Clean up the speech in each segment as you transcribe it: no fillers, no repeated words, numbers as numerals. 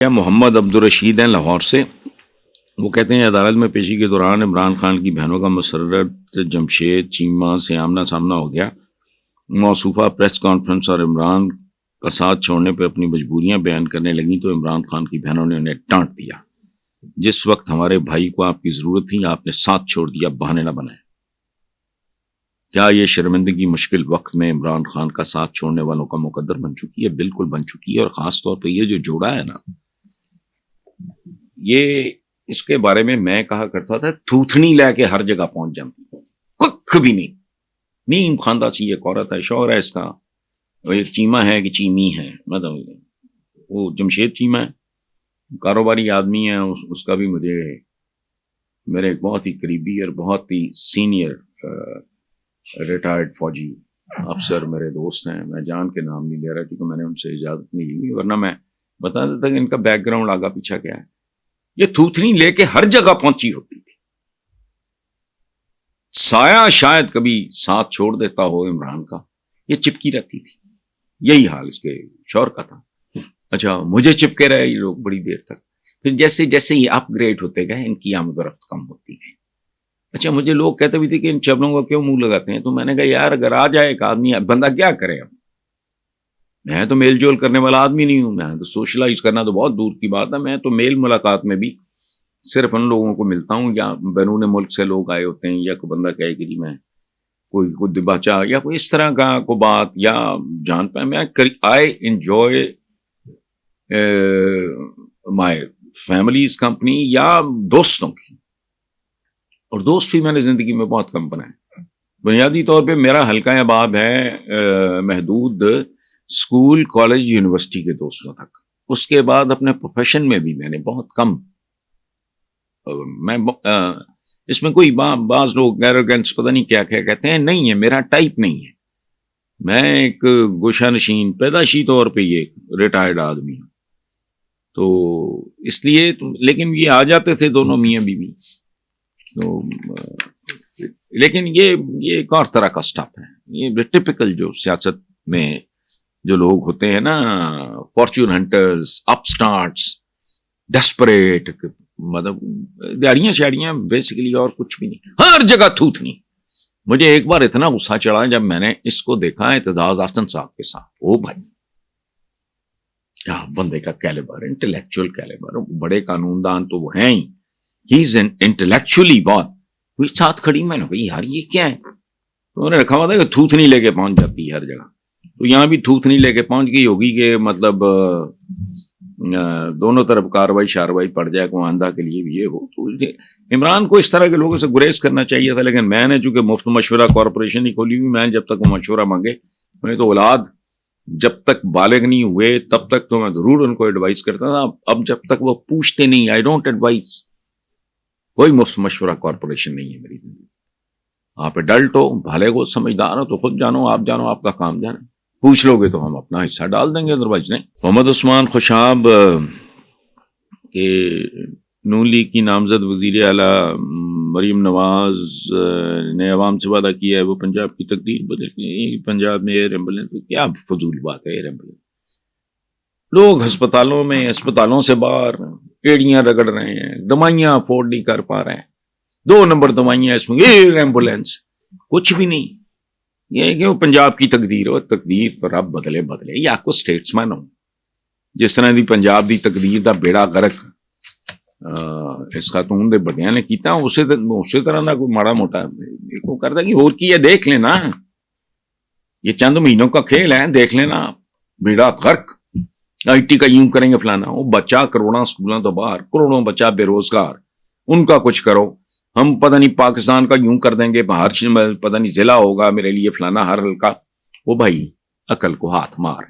محمد عبدالرشید ہیں لاہور سے. وہ کہتے ہیں عدالت میں پیشی کے دوران عمران خان کی بہنوں کا مسرت جمشید چیمہ سے آمنا سامنا ہو گیا. موصوفہ پریس کانفرنس اور عمران کا ساتھ چھوڑنے پہ اپنی مجبوریاں بیان کرنے لگیں تو عمران خان کی بہنوں نے انہیں ڈانٹ دیا. جس وقت ہمارے بھائی کو آپ کی ضرورت تھی آپ نے ساتھ چھوڑ دیا، بہانے نہ بنائے. کیا یہ شرمندگی مشکل وقت میں عمران خان کا ساتھ چھوڑنے والوں کا مقدر بن چکی ہے؟ بالکل بن چکی ہے. اور خاص طور پہ یہ جو جوڑا ہے نا، یہ اس کے بارے میں کہا کرتا تھا تھوتھنی لے کے ہر جگہ پہنچ جاتی، کچھ بھی نہیں. نیم خاندہ سی ایک عورت ہے، شوہر ہے اس کا، ایک چیمہ ہے کہ چیمی ہے، مطلب وہ جمشید چیمہ ہے، کاروباری آدمی ہے. اس کا بھی مجھے میرے ایک بہت ہی قریبی اور بہت ہی سینئر ریٹائرڈ فوجی افسر میرے دوست ہیں. میں جان کے نام نہیں لے رہا کیونکہ میں نے ان سے اجازت نہیں لی، ورنہ میں بتا دیتا کہ ان کا بیک گراؤنڈ آگا پیچھا کیا ہے. یہ تھوتھنی لے کے ہر جگہ پہنچی ہوتی تھی. سایہ شاید کبھی ساتھ چھوڑ دیتا ہو عمران کا، یہ چپکی رہتی تھی. یہی حال اس کے شوہر کا تھا. اچھا مجھے چپکے رہے یہ لوگ بڑی دیر تک. پھر جیسے جیسے یہ اپ گریڈ ہوتے گئے ان کی آمد و رفت کم ہوتی گئی. اچھا مجھے لوگ کہتے بھی تھے کہ ان چبلوں کو کیوں منہ لگاتے ہیں، تو میں نے کہا یار اگر آ جائے ایک آدمی، بندہ کیا کرے. اب میں تو میل جول کرنے والا آدمی نہیں ہوں، میں تو سوشلائز کرنا تو بہت دور کی بات ہے. میں تو میل ملاقات میں بھی صرف ان لوگوں کو ملتا ہوں یا بیرون ملک سے لوگ آئے ہوتے ہیں، یا کوئی بندہ کہے کہ جی میں کوئی دباچہ یا کوئی اس طرح کا کوئی بات یا جان پائے. میں I enjoy my families company یا دوستوں کی، اور دوست بھی میں نے زندگی میں بہت کم بنائے. بنیادی طور پہ میرا حلقہ احباب ہے محدود اسکول کالج یونیورسٹی کے دوستوں تک. اس کے بعد اپنے پروفیشن میں بھی میں نے بہت کم. میں اس میں کوئی بعض لوگ ایروگینس پتہ نہیں کیا کہتے ہیں، نہیں ہے، میرا ٹائپ نہیں ہے. میں ایک گوشہ نشین پیدائشی طور پہ یہ ریٹائرڈ آدمی ہوں، تو اس لیے لیکن یہ آ جاتے تھے دونوں میاں بیوی. تو لیکن یہ ایک اور طرح کا سٹاف ہے. یہ ٹپیکل جو سیاست میں جو لوگ ہوتے ہیں نا، فارچون ہنٹرز، اپ سٹارٹس، ڈیسپریٹ، مطلب دیاڑیاں شاڑیاں بیسیکلی، اور کچھ بھی نہیں. ہر جگہ تھوتھنی. مجھے ایک بار اتنا غصہ چڑھا جب میں نے اس کو دیکھا اعتزاز احسن صاحب کے ساتھ. او بھائی کیا بندے کا کیلیبر، انٹلیکچوئل کیلیبر. بڑے قانون دان تو وہ ہیں ہی، ہی از انٹلیکچولی بہت. کوئی ساتھ کھڑی، میں نے کہا یار یہ کیا ہے، تو انہوں نے رکھا ہوا تھا کہ تھوتھنی لے کے پہنچ جاتی ہے ہر جگہ. تو یہاں بھی تھوتھنی لے کے پہنچ گئی ہوگی کہ مطلب دونوں طرف کاروائی شاروائی پڑ جائے کوماندہ کے لیے بھی یہ ہو. تو عمران کو اس طرح کے لوگوں سے گریز کرنا چاہیے تھا، لیکن میں نے چونکہ مفت مشورہ کارپوریشن ہی کھولی ہوئی، میں جب تک وہ مشورہ مانگے، میں تو اولاد جب تک بالغ نہیں ہوئے تب تک تو میں ضرور ان کو ایڈوائز کرتا تھا. اب جب تک وہ پوچھتے نہیں، آئی ڈونٹ ایڈوائز. کوئی مفت مشورہ کارپوریشن نہیں ہے میری زندگی. آپ ایڈلٹ ہو، بالغ ہو، سمجھدار ہو تو خود جانو، آپ کا کام جانے. پوچھ لو گے تو ہم اپنا حصہ ڈال دیں گے، ادروائز نہیں. محمد عثمان خوشاب کہ نون لیگ کی نامزد وزیر اعلیٰ مریم نواز نے عوام سے وعدہ کیا ہے وہ پنجاب کی تقدیر بدل گئی. پنجاب میں ایئر ایمبولینس، کیا فضول بات ہے ایئر ایمبولینس. لوگ ہسپتالوں سے باہر ایڑیاں رگڑ رہے ہیں، دوائیاں افورڈ نہیں کر پا رہے ہیں. 2 نمبر دوائیاں، اس میں ایئر ایمبولینس. کچھ بھی نہیں. یہ کہ وہ پنجاب کی تقدیر ہو، تقدیر پر اب بدلے. یا کو سٹیٹس مین ہو، جس طرح دی پنجاب دی تقدیر دا بیڑا غرق اس خاتون دے بڑیاں نے کیتا، اسی طرح دا کوئی ماڑا موٹا کو کرتا کہ اور کی ہے دیکھ لینا. یہ چند مہینوں کا کھیل ہے، دیکھ لینا. بیڑا غرق. آئی ٹی کا یوں کریں گے فلانا. وہ بچہ کروڑوں سکولوں تو باہر، کروڑوں بچہ بے روزگار، ان کا کچھ کرو. ہم پتہ نہیں پاکستان کا یوں کر دیں گے، باہر پتہ نہیں ضلع ہوگا میرے لیے فلانا ہر حلقہ. وہ بھائی عقل کو ہاتھ مار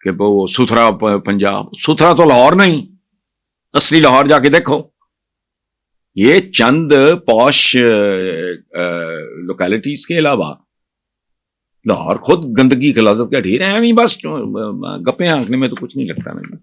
کہ وہ ستھرا پنجاب. ستھرا تو لاہور نہیں، اصلی لاہور جا کے دیکھو. یہ چند پوش لوکیلٹیز کے علاوہ لاہور خود گندگی غلاظت کا ڈھیر ہے. بس گپیں آنکھنے میں تو کچھ نہیں لگتا. نہیں